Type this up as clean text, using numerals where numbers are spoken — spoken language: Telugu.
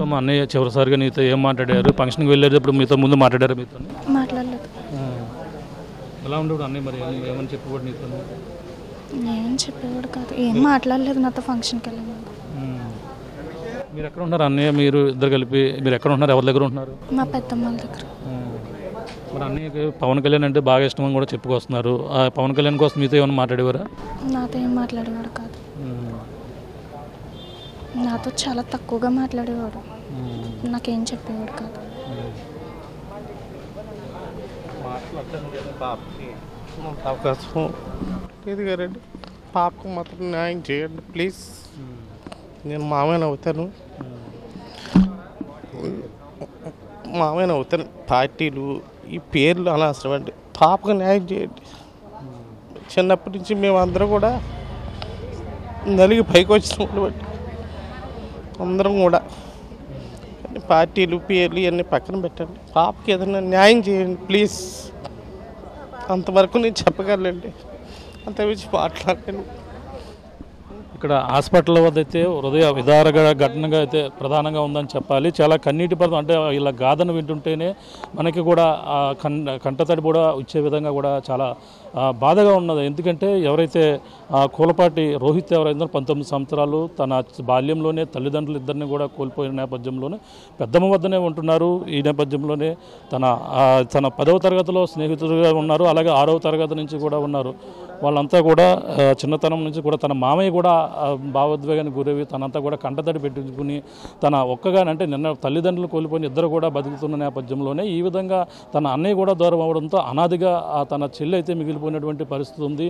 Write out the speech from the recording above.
చెప్ప మా అన్నయ్య చివరిసారిగా నీతో ఏం మాట్లాడారు? ఫంక్షన్కి వెళ్ళేటప్పుడు మీతో ముందు మాట్లాడారు మీతో? మాట్లాడలేదు. ఎలా ఉండేవాడు అన్నయ్య? మరి ఏమని చెప్పేవాడు నీతో? ఏం చెప్పేవాడు కాదు, ఏం మాట్లాడలేదు నాతో ఫంక్షన్కి వెళ్ళే ముందు. మీరు ఎక్కడ ఉన్నారు అన్నయ్య మీరు ఇద్దరు కలిపి? మీరు ఎక్కడ ఉంటున్నారు? ఎవరి దగ్గర ఉంటున్నారు? మా పెద్దమ్మ వాళ్ళ దగ్గర. మరి అన్నయ్యకి పవన్ కళ్యాణ్ అంటే బాగా ఇష్టం అని కూడా చెప్పుకొస్తున్నారు. ఆ పవన్ కళ్యాణ్ కోసం మీతో ఏమైనా మాట్లాడేవారా? నాతో ఏం మాట్లాడేవాడు కాదు, నాతో చాలా తక్కువగా మాట్లాడేవాడు, నాకేం చెప్పేవాడు కాదు. అవకాశం లేదు కదండి, పాపకు మాత్రం న్యాయం చేయండి ప్లీజ్. నేను మామయ్య అవుతాను, మామయ్య అవుతాను. పార్టీలు ఈ పేర్లు అనవసరం అండి, పాపకు న్యాయం చేయండి. చిన్నప్పటి నుంచి మేమందరం కూడా నలిగి పైకి వచ్చిన బట్టి అందరం కూడా పార్టీలు పేర్లు ఇవన్నీ పక్కన పెట్టండి, పాపకి ఏదైనా న్యాయం చేయండి ప్లీజ్. అంతవరకు నేను చెప్పగలండి, అంత మించి మాట్లాడండి. ఇక్కడ హాస్పిటల్ వద్ద అయితే హృదయ విదారక ఘటనగా అయితే ప్రధానంగా ఉందని చెప్పాలి. చాలా కన్నీటి పడతాం, అంటే ఇలా గాథను వింటుంటేనే మనకి కూడా కంటతడి కూడా ఇచ్చే విధంగా కూడా చాలా బాధగా ఉన్నది. ఎందుకంటే ఎవరైతే కూలపాటి రోహిత్ ఎవరైతే 19 సంవత్సరాలు తన బాల్యంలోనే తల్లిదండ్రులు ఇద్దరిని కూడా కోల్పోయిన నేపథ్యంలోనే పెద్దమ్మ వద్దనే ఉంటున్నారు. ఈ నేపథ్యంలోనే తన 10వ తరగతిలో స్నేహితులుగా ఉన్నారు, అలాగే 6వ తరగతి నుంచి కూడా ఉన్నారు. వాళ్ళంతా కూడా చిన్నతనం నుంచి కూడా తన మామయ్య కూడా భావోద్వేగానికి గురవి తనంతా కూడా కంటతడి పెట్టుకుని తన ఒక్కగానే అంటే నిన్న తల్లిదండ్రులు కోల్పోయిన ఇద్దరు కూడా బతుకుతున్న నేపథ్యంలోనే ఈ విధంగా తన అన్నయ్య కూడా దూరం అవడంతో అనాదిగా తన చెల్లి అయితే మిగిలిపోయినటువంటి పరిస్థితి ఉంది.